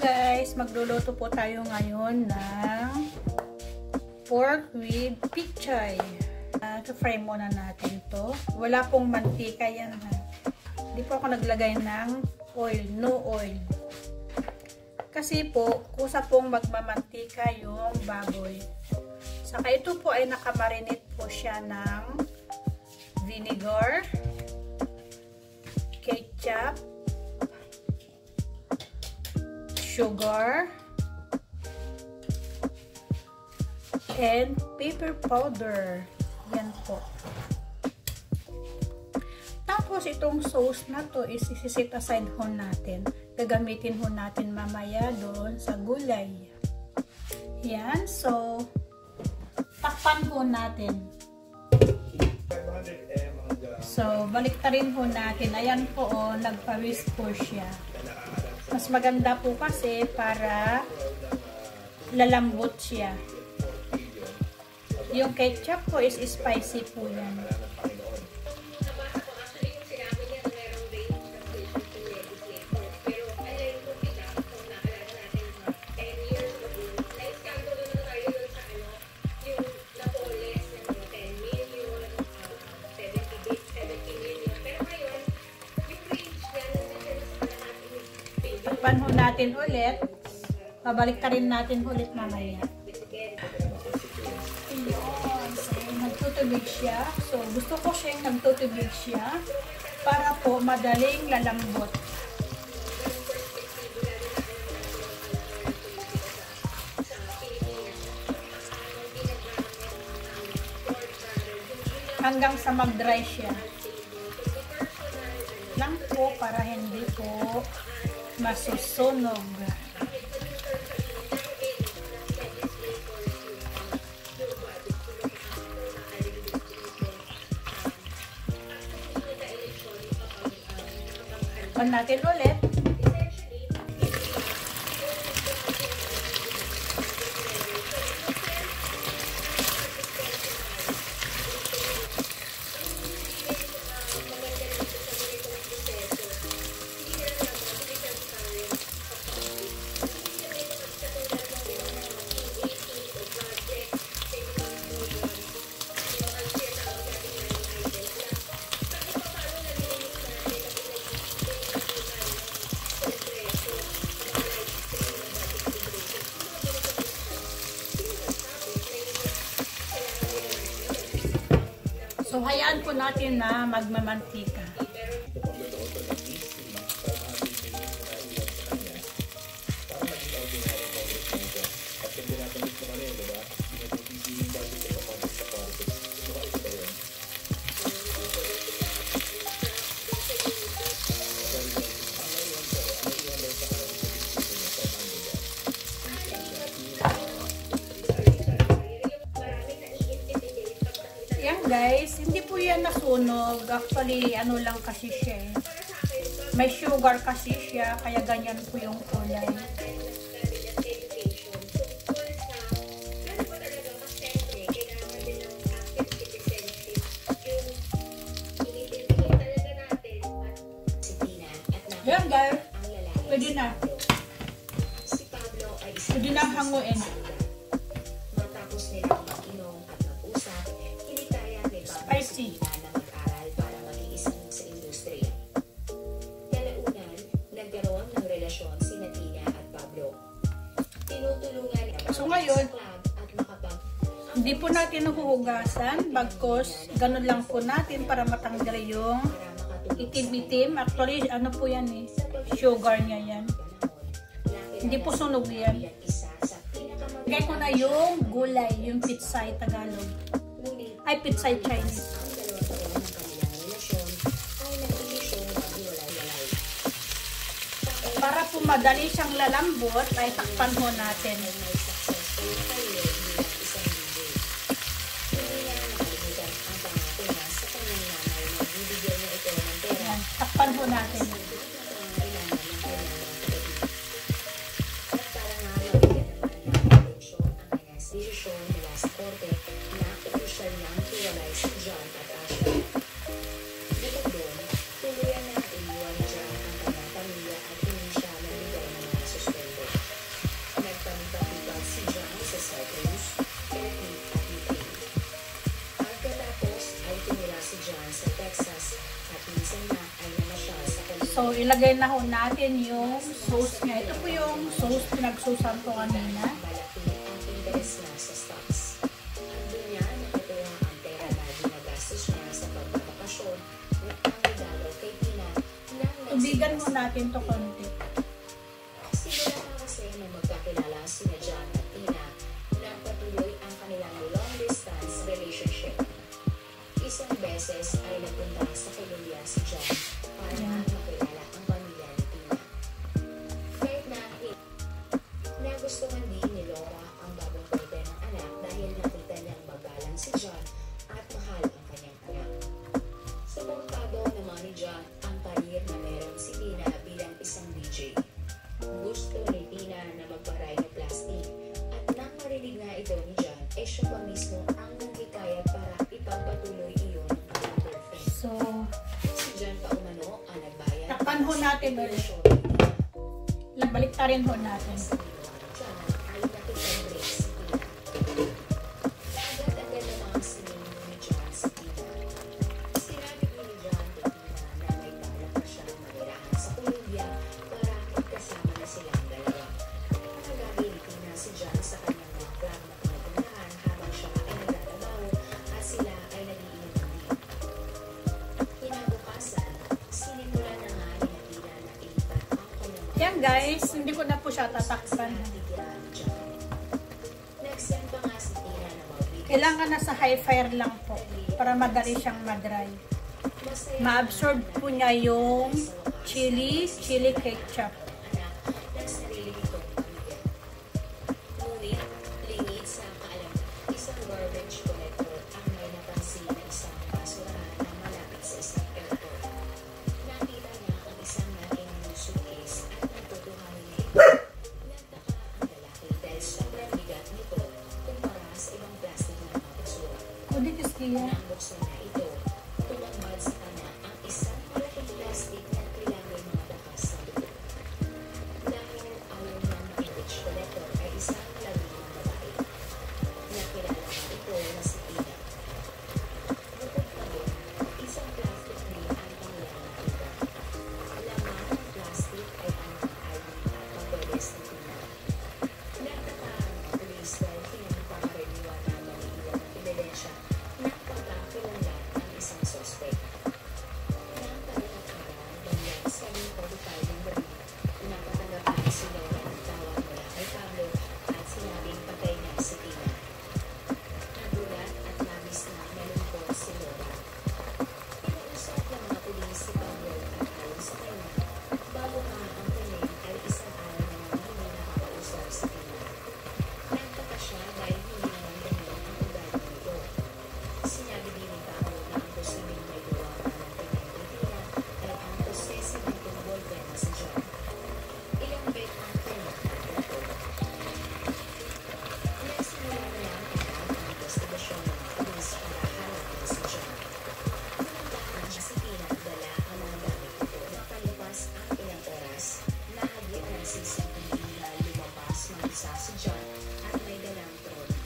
Guys, magluluto po tayo ngayon ng pork with pichay. Fry muna natin to. Wala pong mantika yan ha. Hindi po ako naglagay ng oil, no oil. Kasi po, kusa pong magmamantika yung baboy. Saka ito po ay nakamarinate po siya ng vinegar, ketchup, sugar, and pepper powder. Yan po. Tapos itong sauce na to is isisit aside ho natin. Gagamitin ho natin mamaya doon sa gulay. Yan. So, takpan ho natin. So, baliktarin ho natin. Ayan po, oh, nagpa-whisk po siya. Mas maganda po kasi para lalambot siya. Yung ketchup po is spicy po yan. Takpan ho natin ulit. Pabalik ka rin natin ulit mamaya. Ayun. So, nagtutubig siya. So, gusto ko siyang nagtutubig siya para po madaling lalambot. Hanggang sa mag-dry siya. Lang po para hindi po masusunog. Pan natin ulit. So, hayaan po natin na magmamantika. Yan guys, hindi po yan nasunog. Actually, ano lang kasi siya eh. May sugar kasi siya, kaya ganyan po yung kulay. Yan guys, pwede na. Pwede na hanguin. Spicy. So ngayon, hindi po natin huhugasan, bagkos ganun lang po natin para matanggal yung itim-itim. Actually, ano po yan eh, sugar niya yan. Hindi po sunog yan. Lagay ko na yung gulay, yung pitsay Tagalog. Ay, pitsay Chinese. Para po madali siyang lalambot, ay takpan ho natin. Ayan, takpan ho natin. Tuluyan na iwan dyan ang kanyang pamilya at hindi siya nabigay ng mga sustento. So, ilagay na ho natin yung sauce niya. Ito po yung sauce pinagsusan ko kanina. Malaki ang interes niya sa stocks. Andun niya nakukuha ang pera na ginagastos niya sa pagbabakasyon na ang regalo kay Tina nang Tubigan mo natin to konti. Siguro na kasi na magkakilala sina John at Tina na patuloy ang kanilang long distance relationship. Isang beses ay nagpunta sa Colombia si John para makilala ang pamilya ni Tina. Kahit na gustuhan din ni Laura ang bagong boyfriend ng anak dahil nakita niyang magalang si John at mahal ang kanyang anak. Suportado naman ni John ang career na meron si Tina bilang isang DJ. Gusto ni Tina na magpa-rhinoplasty at nang marinig nga ito ni John, eh siya pa mismo ang nanghikayat para ipagpatuloy iyon ng kanyang girlfriend. So, Si John pa umano ang nagbayad. takpan ho natin ulit. Balik ta rin ho natin. John ay nakipag-break si Tina. Agad-agad namang sinino ni John si Tina. Sinabi ko ni John kay Tina na may balak na siyang manirahan sa Colombia para magkasama na silang dalawa. Nagagalit ni Tina si John sa kanyang mga club na pinupuntahan habang siya ay nagtatrabaho at sila ay nag-iinom din. Kinabukasan, sinimulan na nga ni Tina na ilipat ang kanyang mga Yan guys, hindi ko na po siya tatakpan. Nag-send pa nga si Tina na mga videos. Kailangan na sa high fire lang po para madali siyang madry. Ma-absorb po niya yung chili ketchup. Anak ng sarili nitong pamilya. Ngunit, lingid sa kaalaman, isang garbage collector ang may napansin na isang basurahan na malapit sa isang airport. Nakita niya ang isang nakinong suitcase at natutuhanin niya ito. Nagtaka ang lalaki dahil sobrang bigat nito kumpara sa ibang plastic na mga basura. Kuditis kaya. Nang buksan na ito, tumambad sa kanya ang isang malaking plastic na kailangan mga bakas sa dugo. Dahil ayaw niya mag-rich collector ay isang laging babae. Nakilala nga ito na si Tina. Bukod pa rin, isang plastic din ang kanilang nakita. Laman ng plastic ay ang mga ID at papeles ni Tina. Nagtaka ang mga pulis dahil pinagpakaraniwan na maliiwan ng ebidensya ng pagkakilanlan ng isang suspect. Nang kanilang araw, bandang 7:45 ng gabi, napatanggap si Laura ng tawag mula kay Pablo at sinabing patay na si Tina. Nagulat at labis na nalungkot si Laura. Pinausap ng mga pulis si Pablo at ayon sa kanya, bago nga ang kanyang ay isang araw na hindi nakakausap si Tina. Nagtaka siya dahil hindi naman ganyan ang ugali nito. Sinabi din ni Pablo na ang posibleng may gawa pa ng kanyang kay Tina ay ang possessive nitong boyfriend na si John. Ilang bet ang kanyang ito. Nagsimula na lang ang investigasyon ng mga pulis para hanapin si John. Pinagdaan siya si Tina at dala ang mga gamit nito. Nakalipas ang ilang oras, nahagip ng CCTV na lumabas mag-isa si John at may dalang trolley.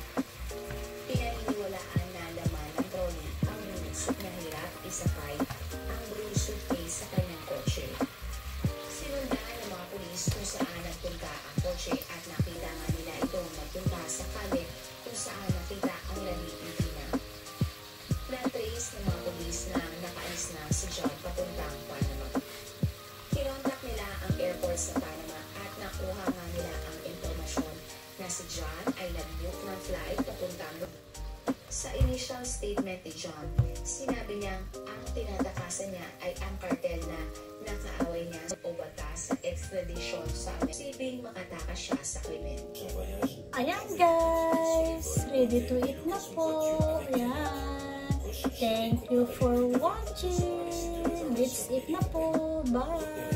Pinaniniwalaan na laman ng trolley ang lumusot na hirap isakay ang blue suitcase sa kanyang kotse. Sinundan ng mga pulis kung saan nagpunta ang kotse at nakita nga nila itong nagpunta sa kale kung saan nakita ang lalim ni Tina. Na-trace ng mga pulis na nakaalis na si John papuntang Panama. Kinontak nila ang airport sa Panama at nakuha nga nila ang impormasyon na si John ay nag-book ng flight papuntang. Sa initial statement ni John, sinabi niyang ang tinatakasan niya ay ang kartel na nakaaway niya o batas sa extradition sa Sibing makatakas siya sa krimen. Ayan guys, ready to eat na po. Ayan. Thank you for watching. Let's eat na po. Bye.